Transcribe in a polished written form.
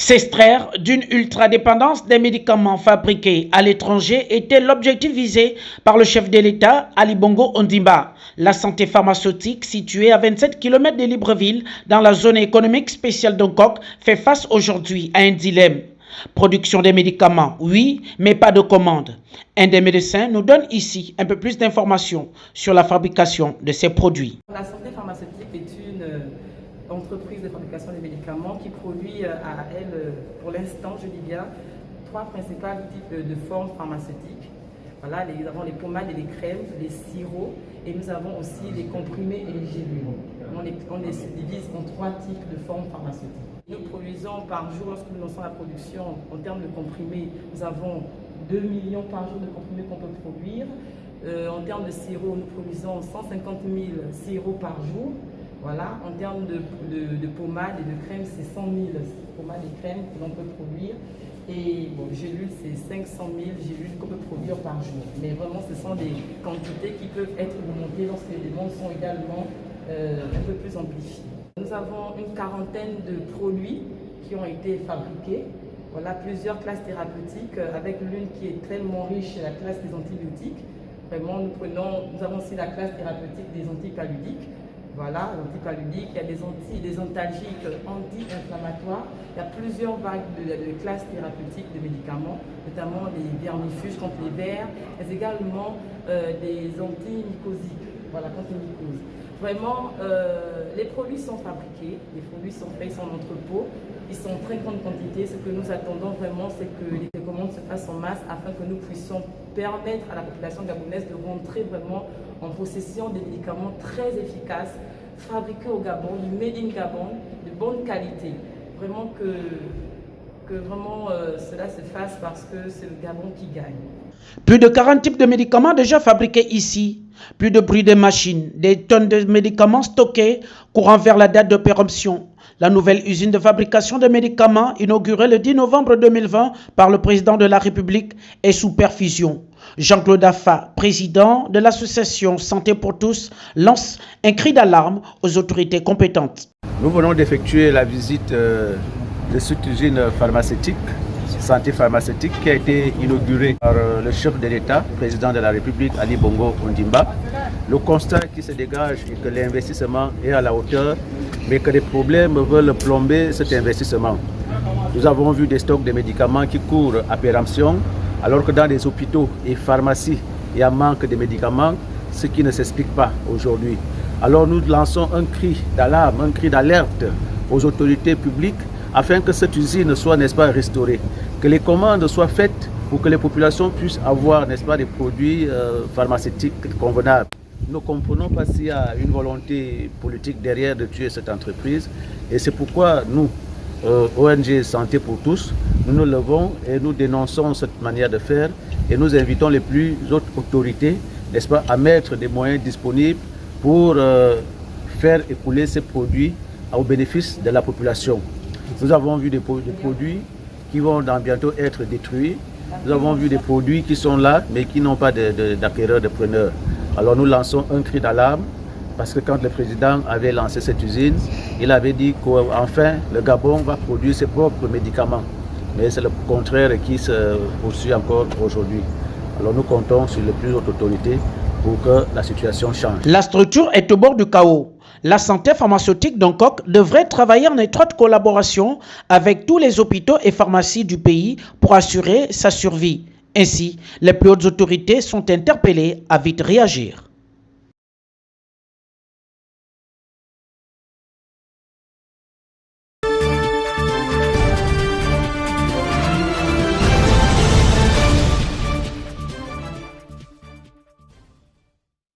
S'extraire d'une ultra-dépendance des médicaments fabriqués à l'étranger était l'objectif visé par le chef de l'État, Ali Bongo Ondimba. La santé pharmaceutique, située à 27 km de Libreville, dans la zone économique spéciale d'Ongkok, fait face aujourd'hui à un dilemme. Production des médicaments, oui, mais pas de commande. Un des médecins nous donne ici un peu plus d'informations sur la fabrication de ces produits. La santé pharmaceutique est une entreprise de fabrication des médicaments qui produit à elle, pour l'instant, je dis bien, trois principaux types de formes pharmaceutiques. Voilà, nous avons les pommades et les crèmes, les sirops, et nous avons aussi les comprimés et les gélules. On les subdivise en trois types de formes pharmaceutiques. Nous produisons par jour, lorsque nous lançons la production, en termes de comprimés, nous avons 2 millions par jour de comprimés qu'on peut produire. En termes de sirop, nous produisons 150 000 sirops par jour. Voilà, en termes de pommades et de crèmes, c'est 100 000 pommades et crèmes que l'on peut produire. Et bon, gélules, c'est 500 000 gélules qu'on peut produire par jour. Mais vraiment, ce sont des quantités qui peuvent être remontées lorsque les demandes sont également un peu plus amplifiées. Nous avons une quarantaine de produits qui ont été fabriqués. Voilà, plusieurs classes thérapeutiques, avec l'une qui est tellement riche, la classe des antibiotiques. Vraiment, nous avons aussi la classe thérapeutique des antipaludiques. Voilà, l'antipaludique, il y a des antalgiques anti-inflammatoires. Il y a plusieurs vagues de classes thérapeutiques de médicaments, notamment les vermifuges contre les vers, mais également des antimycosiques, voilà, contre les mycoses. Vraiment, les produits sont fabriqués, les produits sont faits, ils sont en entrepôt, ils sont en très grande quantité. Ce que nous attendons vraiment, c'est que les commandes se fassent en masse afin que nous puissions permettre à la population gabonaise de rentrer vraiment en possession des médicaments très efficaces, fabriqués au Gabon, du Made in Gabon, de bonne qualité. Vraiment que cela se fasse parce que c'est le Gabon qui gagne. Plus de 40 types de médicaments déjà fabriqués ici. Plus de bruit des machines, des tonnes de médicaments stockés courant vers la date de péremption. La nouvelle usine de fabrication de médicaments, inaugurée le 10 novembre 2020 par le président de la République, est sous perfusion. Jean-Claude Affa, président de l'association Santé pour tous, lance un cri d'alarme aux autorités compétentes. Nous venons d'effectuer la visite de cette usine pharmaceutique, santé pharmaceutique, qui a été inaugurée par le chef de l'État, président de la République, Ali Bongo Ondimba. Le constat qui se dégage est que l'investissement est à la hauteur, mais que les problèmes veulent plomber cet investissement. Nous avons vu des stocks de médicaments qui courent à péremption, alors que dans les hôpitaux et pharmacies, il y a un manque de médicaments, ce qui ne s'explique pas aujourd'hui. Alors nous lançons un cri d'alarme, un cri d'alerte aux autorités publiques afin que cette usine soit, n'est-ce pas, restaurée, que les commandes soient faites pour que les populations puissent avoir, n'est-ce pas, des produits pharmaceutiques convenables. Nous ne comprenons pas s'il y a une volonté politique derrière de tuer cette entreprise, et c'est pourquoi nous, ONG Santé pour tous, nous nous levons et nous dénonçons cette manière de faire et nous invitons les plus hautes autorités, n'est-ce pas, à mettre des moyens disponibles pour faire écouler ces produits au bénéfice de la population. Nous avons vu des produits qui vont bientôt être détruits. Nous avons vu des produits qui sont là mais qui n'ont pas d'acquéreurs, de preneurs. Alors nous lançons un cri d'alarme parce que quand le président avait lancé cette usine, il avait dit qu'enfin le Gabon va produire ses propres médicaments. Mais c'est le contraire qui se poursuit encore aujourd'hui. Alors nous comptons sur les plus hautes autorités pour que la situation change. La structure est au bord du chaos. La santé pharmaceutique d'Ongkok devrait travailler en étroite collaboration avec tous les hôpitaux et pharmacies du pays pour assurer sa survie. Ainsi, les plus hautes autorités sont interpellées à vite réagir.